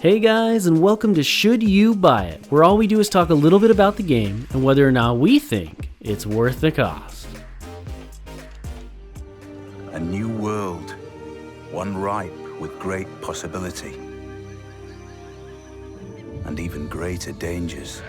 Hey guys, and welcome to Should You Buy It, where all we do is talk a little bit about the game and whether or not we think it's worth the cost. A new world, one ripe with great possibility, and even greater dangers.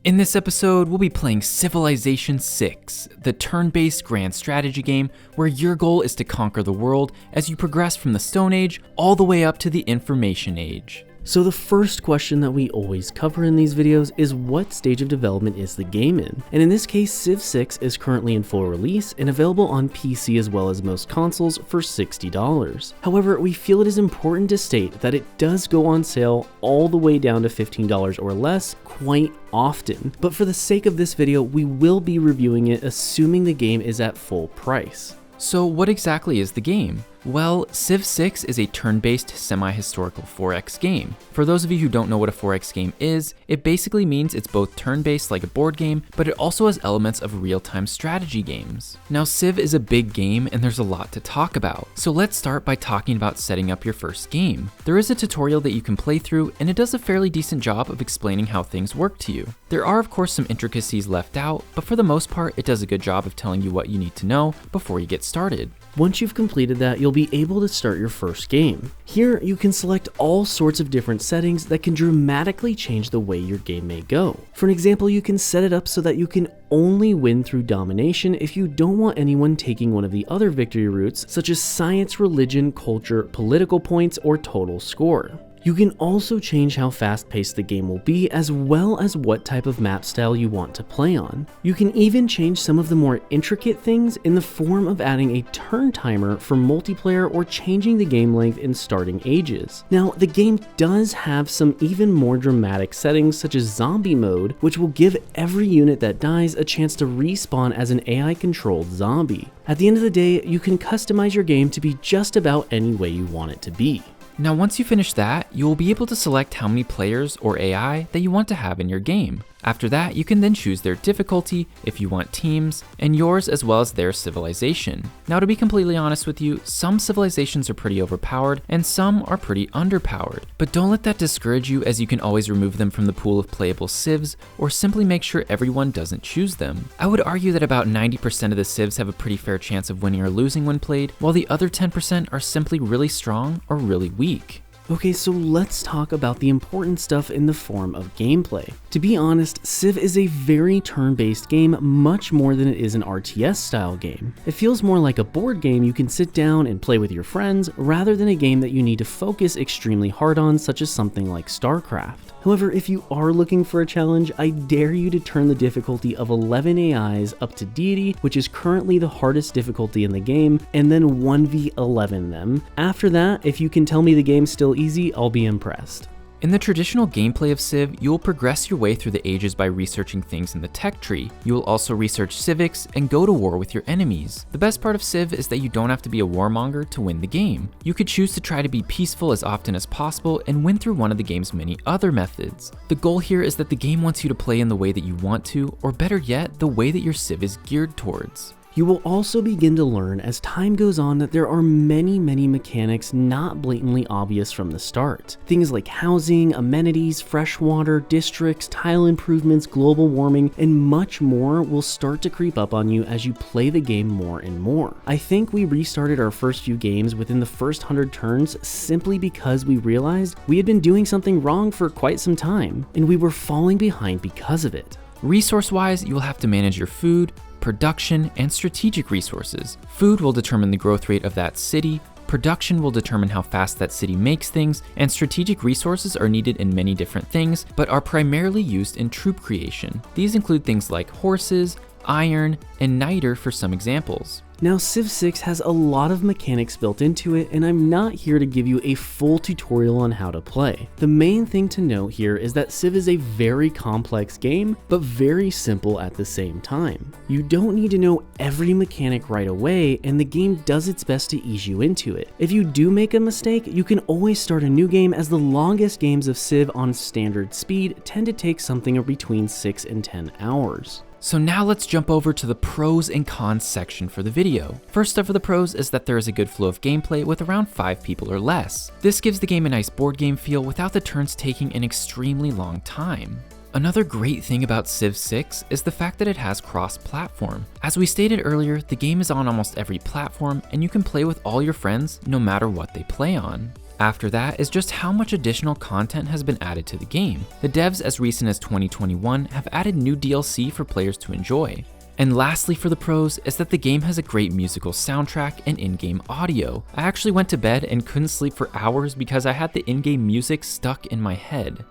In this episode, we'll be playing Civilization VI, the turn-based grand strategy game where your goal is to conquer the world as you progress from the Stone Age all the way up to the Information Age. So the first question that we always cover in these videos is what stage of development is the game in? And in this case, Civ 6 is currently in full release and available on PC as well as most consoles for $60. However, we feel it is important to state that it does go on sale all the way down to $15 or less quite often. But for the sake of this video, we will be reviewing it assuming the game is at full price. So what exactly is the game? Well, Civ 6 is a turn-based semi-historical 4X game. For those of you who don't know what a 4X game is, it basically means it's both turn-based like a board game, but it also has elements of real-time strategy games. Now, Civ is a big game and there's a lot to talk about, so let's start by talking about setting up your first game. There is a tutorial that you can play through, and it does a fairly decent job of explaining how things work to you. There are of course some intricacies left out, but for the most part, it does a good job of telling you what you need to know before you get started. Once you've completed that, you'll be able to start your first game. Here, you can select all sorts of different settings that can dramatically change the way your game may go. For an example, you can set it up so that you can only win through domination if you don't want anyone taking one of the other victory routes, such as science, religion, culture, political points, or total score. You can also change how fast-paced the game will be, as well as what type of map style you want to play on. You can even change some of the more intricate things in the form of adding a turn timer for multiplayer or changing the game length in starting ages. Now, the game does have some even more dramatic settings such as zombie mode, which will give every unit that dies a chance to respawn as an AI-controlled zombie. At the end of the day, you can customize your game to be just about any way you want it to be. Now once you finish that, you will be able to select how many players or AI that you want to have in your game. After that, you can then choose their difficulty, if you want teams, and yours as well as their civilization. Now to be completely honest with you, some civilizations are pretty overpowered and some are pretty underpowered. But don't let that discourage you, as you can always remove them from the pool of playable civs or simply make sure everyone doesn't choose them. I would argue that about 90% of the civs have a pretty fair chance of winning or losing when played, while the other 10% are simply really strong or really weak. Okay, so let's talk about the important stuff in the form of gameplay. To be honest, Civ is a very turn-based game, much more than it is an RTS style game. It feels more like a board game you can sit down and play with your friends, rather than a game that you need to focus extremely hard on, such as something like StarCraft. However, if you are looking for a challenge, I dare you to turn the difficulty of 11 AIs up to Deity, which is currently the hardest difficulty in the game, and then 1v11 them. After that, if you can tell me the game's still easy, I'll be impressed. In the traditional gameplay of Civ, you will progress your way through the ages by researching things in the tech tree. You will also research civics and go to war with your enemies. The best part of Civ is that you don't have to be a warmonger to win the game. You could choose to try to be peaceful as often as possible and win through one of the game's many other methods. The goal here is that the game wants you to play in the way that you want to, or better yet, the way that your Civ is geared towards. You will also begin to learn as time goes on that there are many mechanics not blatantly obvious from the start. Things like housing, amenities, freshwater, districts, tile improvements, global warming, and much more will start to creep up on you as you play the game more and more. I think we restarted our first few games within the first 100 turns simply because we realized we had been doing something wrong for quite some time, and we were falling behind because of it. Resource-wise, you will have to manage your food, production, and strategic resources. Food will determine the growth rate of that city, production will determine how fast that city makes things, and strategic resources are needed in many different things, but are primarily used in troop creation. These include things like horses, iron, and niter for some examples. Now, Civ 6 has a lot of mechanics built into it, and I'm not here to give you a full tutorial on how to play. The main thing to note here is that Civ is a very complex game, but very simple at the same time. You don't need to know every mechanic right away, and the game does its best to ease you into it. If you do make a mistake, you can always start a new game, as the longest games of Civ on standard speed tend to take something between 6 and 10 hours. So now let's jump over to the pros and cons section for the video. First up for the pros is that there is a good flow of gameplay with around 5 people or less. This gives the game a nice board game feel without the turns taking an extremely long time. Another great thing about Civ 6 is the fact that it has cross-platform. As we stated earlier, the game is on almost every platform and you can play with all your friends no matter what they play on. After that is just how much additional content has been added to the game. The devs as recent as 2021 have added new DLC for players to enjoy. And lastly for the pros is that the game has a great musical soundtrack and in-game audio. I actually went to bed and couldn't sleep for hours because I had the in-game music stuck in my head.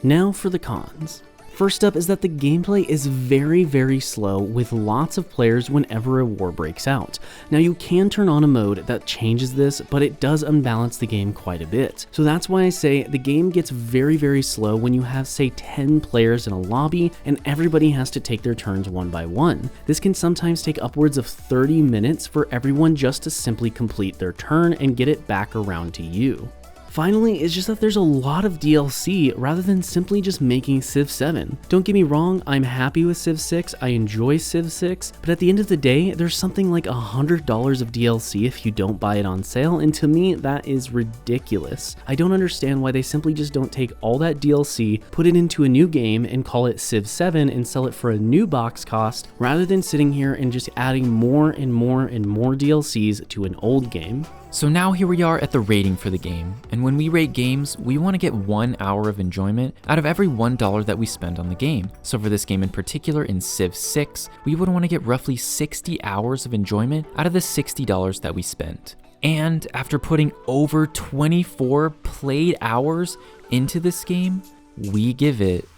Now for the cons. First up is that the gameplay is very slow with lots of players whenever a war breaks out. Now you can turn on a mode that changes this, but it does unbalance the game quite a bit. So that's why I say the game gets very slow when you have say 10 players in a lobby and everybody has to take their turns one by one. This can sometimes take upwards of 30 minutes for everyone just to simply complete their turn and get it back around to you. Finally, it's just that there's a lot of DLC rather than simply just making Civ 7. Don't get me wrong, I'm happy with Civ 6, I enjoy Civ 6, but at the end of the day, there's something like $100 of DLC if you don't buy it on sale, and to me, that is ridiculous. I don't understand why they simply just don't take all that DLC, put it into a new game, and call it Civ 7 and sell it for a new box cost, rather than sitting here and just adding more and more DLCs to an old game. So now here we are at the rating for the game, and when we rate games, we want to get 1 hour of enjoyment out of every $1 that we spend on the game. So for this game in particular, in Civ 6, we would want to get roughly 60 hours of enjoyment out of the $60 that we spent. And after putting over 24 played hours into this game, we give it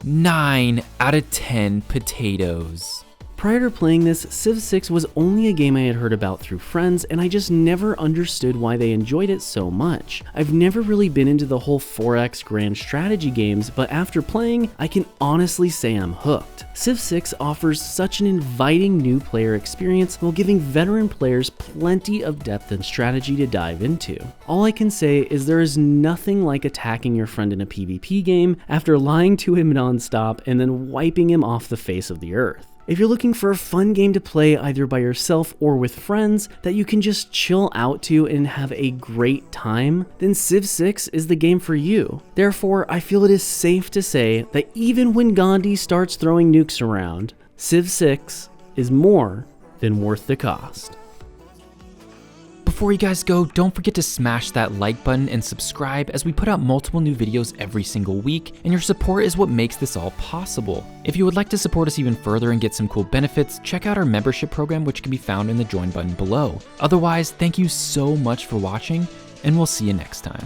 9 out of 10 potatoes. Prior to playing this, Civ 6 was only a game I had heard about through friends, and I just never understood why they enjoyed it so much. I've never really been into the whole 4X grand strategy games, but after playing, I can honestly say I'm hooked. Civ 6 offers such an inviting new player experience while giving veteran players plenty of depth and strategy to dive into. All I can say is there is nothing like attacking your friend in a PvP game after lying to him nonstop and then wiping him off the face of the earth. If you're looking for a fun game to play either by yourself or with friends that you can just chill out to and have a great time, then Civ 6 is the game for you. Therefore, I feel it is safe to say that even when Gandhi starts throwing nukes around, Civ 6 is more than worth the cost. Before you guys go, don't forget to smash that like button and subscribe as we put out multiple new videos every single week, and your support is what makes this all possible. If you would like to support us even further and get some cool benefits, check out our membership program, which can be found in the join button below. Otherwise, thank you so much for watching, and we'll see you next time.